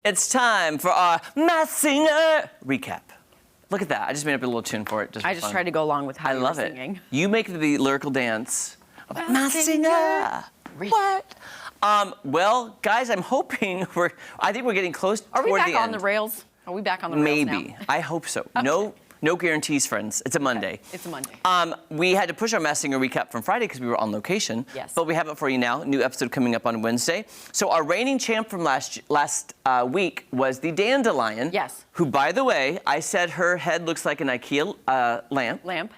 It's time for our Masked Singer recap. Look at that. I just made up a little tune for it. I just tried to go along with how you were singing. It. You make the lyrical dance. Masked Singer. What? Well, guys, I'm hoping I think we're getting close toward the end. Are we back on the rails? Are we back on the rails now? Maybe. I hope so. Okay. No guarantees, friends. It's a Monday. Okay. It's a Monday. We had to push our Masked Singer recap from Friday because we were on location. Yes. But we have it for you now. New episode coming up on Wednesday. So our reigning champ from last week was the Dandelion. Yes. Who, by the way, I said her head looks like an IKEA lamp.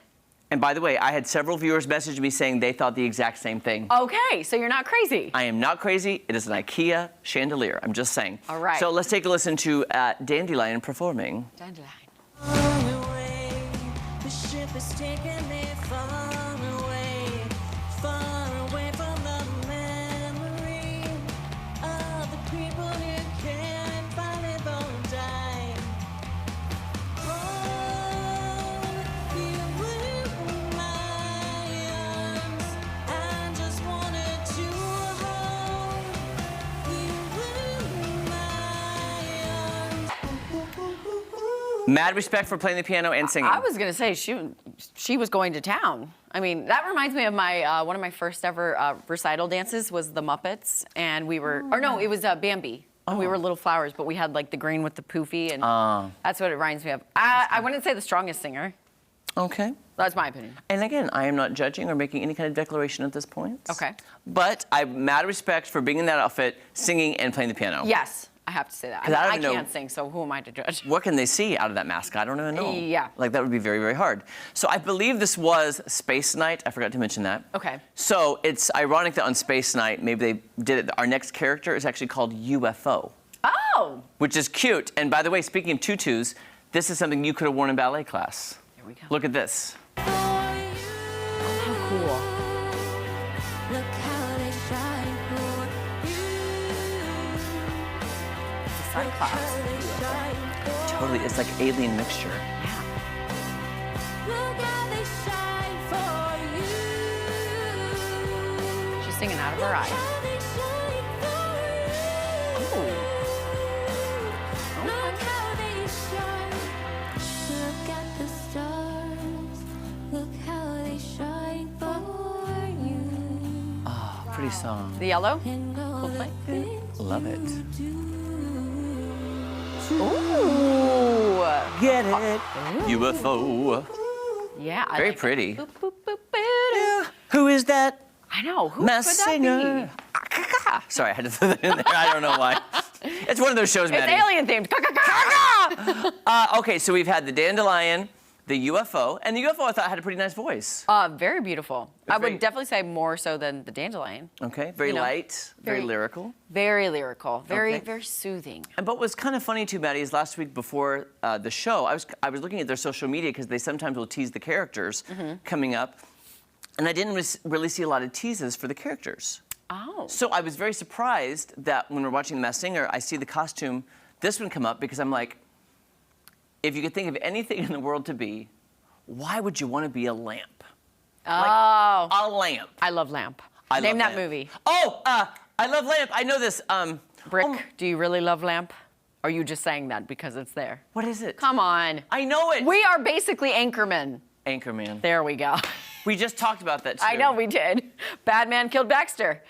And by the way, I had several viewers message me saying they thought the exact same thing. Okay, so you're not crazy. I am not crazy. It is an IKEA chandelier. I'm just saying. All right. So let's take a listen to Dandelion performing. Dandelion. The ship is taking me far away from the memory of the people who can't finally bone die. Oh, you were my arms. I just wanted to hold you were my arms. Mad respect for playing the piano and singing. I was gonna say she was going to town. I mean, that reminds me of my one of my first ever recital dances was the Muppets, and we were, or no, it was Bambi. Oh. We were little flowers, but we had like the green with the poofy, and that's what it reminds me of. I wouldn't say the strongest singer. Okay. That's my opinion. And again, I am not judging or making any kind of declaration at this point. Okay. But I have mad respect for being in that outfit, singing and playing the piano. Yes. I have to say that. I can't sing, so who am I to judge? What can they see out of that mask? I don't even know. Yeah. Like, that would be very, very hard. So I believe this was Space Night. I forgot to mention that. Okay. So it's ironic that on Space Night, maybe they did it. Our next character is actually called UFO. Oh! Which is cute. And by the way, speaking of tutus, this is something you could have worn in ballet class. Here we go. Look at this. Oh, how cool. Look how they shine for Cyclops. Totally, it's like alien mixture. Yeah. Look how they shine for you. She's singing out of her eyes. Look how they shine. Look at the stars. Look how they shine for you. Oh, pretty song. The yellow? And all the Coldplay? things Love it. you do. Ooh. Get it? UFO. Yeah. I Very like pretty. It. Boop, boop, boop, boop. Who is that? I know. Who Masked could that Singer. be? Sorry, I had to throw that in there. I don't know why. It's one of those shows, It's Maddie. alien themed. Okay, so we've had the Dandelion, the UFO, and the UFO I thought had a pretty nice voice. Very beautiful. I would definitely say more so than the Dandelion. Okay, very light, very lyrical. Very lyrical. Very, Okay. very soothing. And but what's kind of funny too, Maddie, is last week before the show, I was looking at their social media because they sometimes will tease the characters coming up, and I didn't really see a lot of teases for the characters. Oh. So I was very surprised that when we're watching The Masked Singer, I see the costume, this one come up, because I'm like, if you could think of anything in the world to be, why would you want to be a lamp? Oh. Like, a lamp. I love Lamp. I Name love that Lamp. movie. Oh, I love Lamp. I know this. Brick, do you really love Lamp? Or are you just saying that because it's there? What is it? Come on. I know it. We are basically Anchorman. Anchorman. There we go. We just talked about that too. I know we did. Bad man killed Baxter.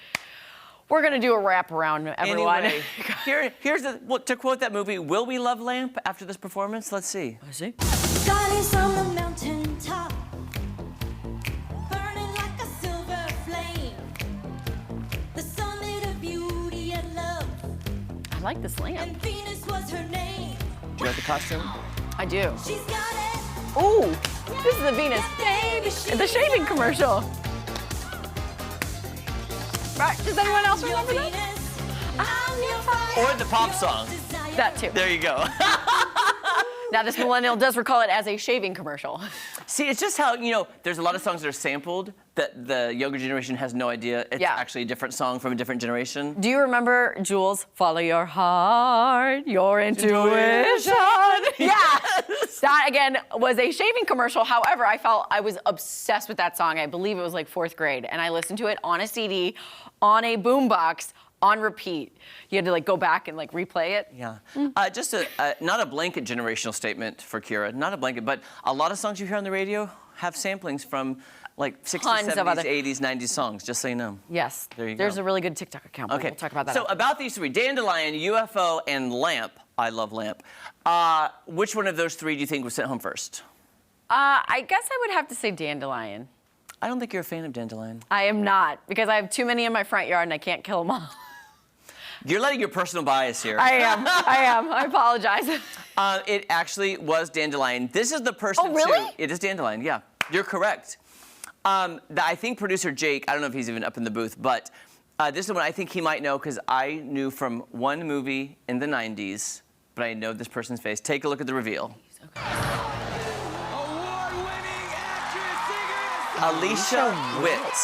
We're gonna do a wraparound, everyone. Anyway, here's to quote that movie, will we love Lamp after this performance? Let's see. Let's see. God is on the mountain top, burning like a silver flame. The summit of beauty and love, I like this lamp. and Venus was her name. Do you like the costume? I do. She's got it. Ooh, this is the Venus. The shaving commercial. Right, does anyone else remember that? Venus, I'm your fire. Or the pop song. That too. There you go. Now this millennial does recall it as a shaving commercial. See, it's just how, there's a lot of songs that are sampled that the younger generation has no idea it's actually a different song from a different generation. Do you remember Jules? Follow your heart, your intuition. Yeah. That again was a shaving commercial. However, I was obsessed with that song. I believe it was like 4th grade, and I listened to it on a CD, on a boombox, on repeat. You had to like go back and like replay it. Yeah. Just not a blanket generational statement for Kira, not a blanket, but a lot of songs you hear on the radio have samplings from like 60s, Tons 70s, of other- 80s, 90s songs, just so you know. Yes. There you There's go. a really good TikTok account. But we'll talk about that. So after. about these three, Dandelion, UFO, and Lamp. I love Lamp. Which one of those three do you think was sent home first? I guess I would have to say Dandelion. I don't think you're a fan of Dandelion. I am not, because I have too many in my front yard and I can't kill them all. You're letting your personal bias here. I am. I apologize. It actually was Dandelion. This is the person Oh, really? too. It is Dandelion, yeah. You're correct. I think producer Jake, I don't know if he's even up in the booth, but this is one I think he might know because I knew from one movie in the 90s, but I know this person's face. Take a look at the reveal. Award-winning actress, singer, Alicia Witt.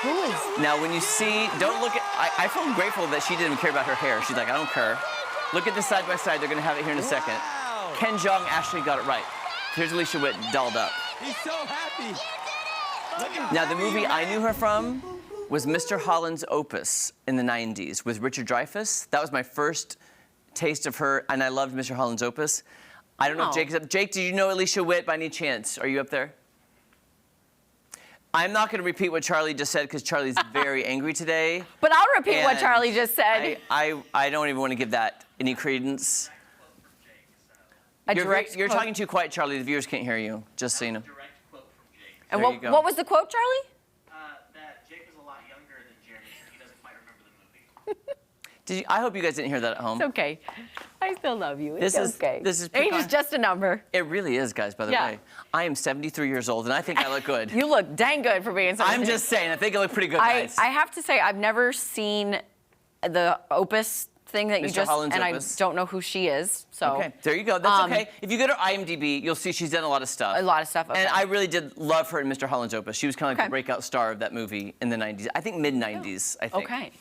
Who is? Now, when you see, don't look at, I feel grateful that she didn't care about her hair. She's like, I don't care. Look at this side by side. They're going to have it here in a second. Wow. Ken Jeong actually got it right. Here's Alicia Witt dolled up. He's so happy. Look at Now, the movie I knew her from was Mr. Holland's Opus in the 90s with Richard Dreyfuss. That was my first taste of her, and I loved Mr. Holland's Opus. I don't know if Oh. Jake is up. Jake, did you know Alicia Witt by any chance? Are you up there? I'm not going to repeat what Charlie just said because Charlie's very angry today. But I'll repeat what And Charlie just said. I don't even want to give that any credence. A You're direct quote. talking too quiet, Charlie. The viewers can't hear you, just so you know. Direct quote from Jake. And There you go. what was the quote, Charlie? That Jake was a lot younger than Jeremy, so he doesn't quite remember the movie. I hope you guys didn't hear that at home. It's okay. I still love you. It's This is- okay. this is Age precon- is just a number. It really is, guys, by the Yeah. way. I am 73 years old, and I think I look good. You look dang good for being something. I'm just saying, I think I look pretty good, I guys. have to say, I've never seen the Opus thing that you Mr. just, Holland's and Opus. I don't know who she is. So Okay, there you go. That's okay. If you go to IMDb, you'll see she's done a lot of stuff. A lot of stuff, okay. And I really did love her in Mr. Holland's Opus. She was kind of like Okay. the breakout star of that movie in the 90s. I think mid-90s, I think. Okay.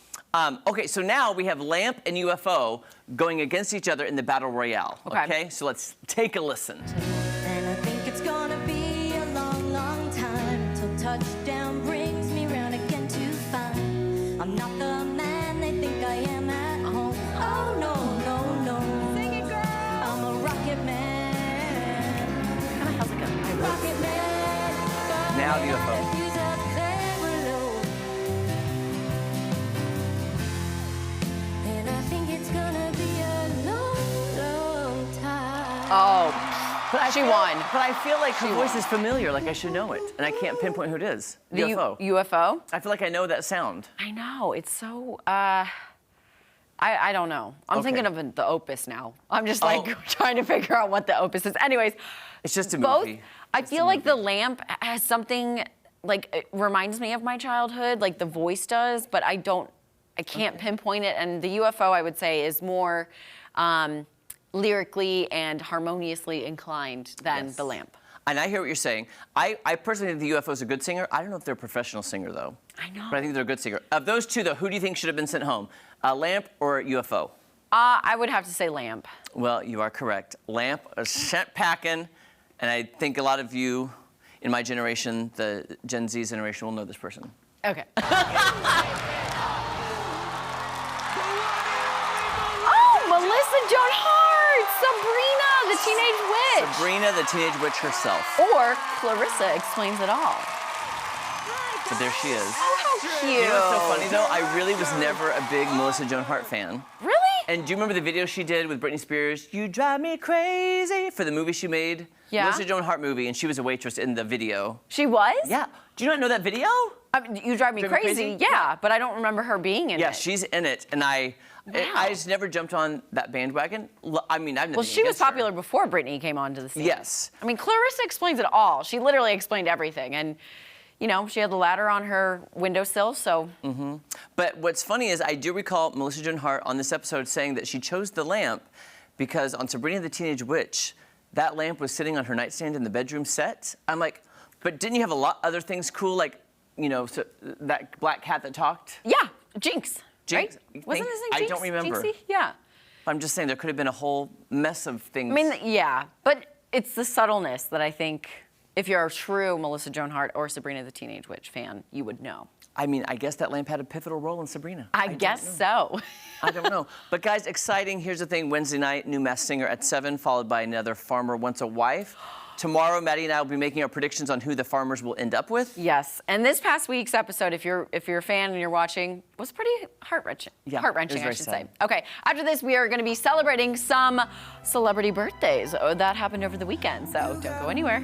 Okay, so now we have Lamp and UFO going against each other in the Battle Royale. Okay. So let's take a listen. And I think it's gonna be a long, long time till touchdown brings me round again to find I'm not the man they think I am at home. Oh no, no, no. Sing it, girl. I'm a rocket man. Kind of has like a Rocket man. Now the UFO. He's up there below. And I think it's gonna be a long, long time. Oh, she won. But I feel like her voice is familiar, like I should know it. And I can't pinpoint who it is. The UFO. UFO? I feel like I know that sound. I know. It's so. I don't know. I'm Okay. thinking of the Opus now. I'm just like Oh. trying to figure out what the Opus is. Anyways, It's just a both. movie. I Just a feel like the movie. lamp has something like it reminds me of my childhood, like the voice does, but I can't pinpoint it. And the UFO, I would say, is more lyrically and harmoniously inclined than Yes. the lamp. And I hear what you're saying. I personally think the UFO is a good singer. I don't know if they're a professional singer, though. I know. But I think they're a good singer. Of those two, though, who do you think should have been sent home? Lamp or UFO? I would have to say lamp. Well, you are correct. Lamp is sent packing, and I think a lot of you in my generation, the Gen Z generation, will know this person. Okay. the one Oh, Melissa Joan Hart, Sabrina, the teenage witch. Sabrina, the teenage witch herself. Or Clarissa explains it all. But there she is. Oh, how cute. You know what's so funny, though? I really was never a big Melissa Joan Hart fan. Really? And do you remember the video she did with Britney Spears? You drive me crazy for the movie she made. Yeah. Melissa Joan Hart movie, and she was a waitress in the video. She was? Yeah. Do you not know that video? I mean, you drive me Drive Me crazy. Crazy? Yeah, but I don't remember her being in Yeah, it. she's in it, and I just never jumped on that bandwagon. I mean, I've never. Well, she was popular before Britney came onto the scene. Yes. I mean, Clarissa explains it all. She literally explained everything. And, you know, she had the ladder on her windowsill, so. But what's funny is I do recall Melissa Joan Hart on this episode saying that she chose the lamp because on Sabrina the Teenage Witch, that lamp was sitting on her nightstand in the bedroom set. I'm like, but didn't you have a lot other things cool, like, you know, so that black cat that talked? Yeah, Jinx. Jinx? Right? Wasn't his name I Jinx? don't remember. Jinxie? Yeah. I'm just saying there could have been a whole mess of things. I mean, yeah, but it's the subtleness that I think if you're a true Melissa Joan Hart or Sabrina the Teenage Witch fan, you would know. I mean, I guess that lamp had a pivotal role in Sabrina. I guess so. I don't know. But guys, exciting. Here's the thing. Wednesday night, new Masked Singer at 7, followed by another Farmer Wants a Wife. Tomorrow, Maddie and I will be making our predictions on who the farmers will end up with. Yes, and this past week's episode, if you're a fan and you're watching, was pretty heart-wrenching. Yeah, heart-wrenching, it I was should very say. sad. Okay, after this, we are going to be celebrating some celebrity birthdays. Oh, that happened over the weekend, so don't go anywhere.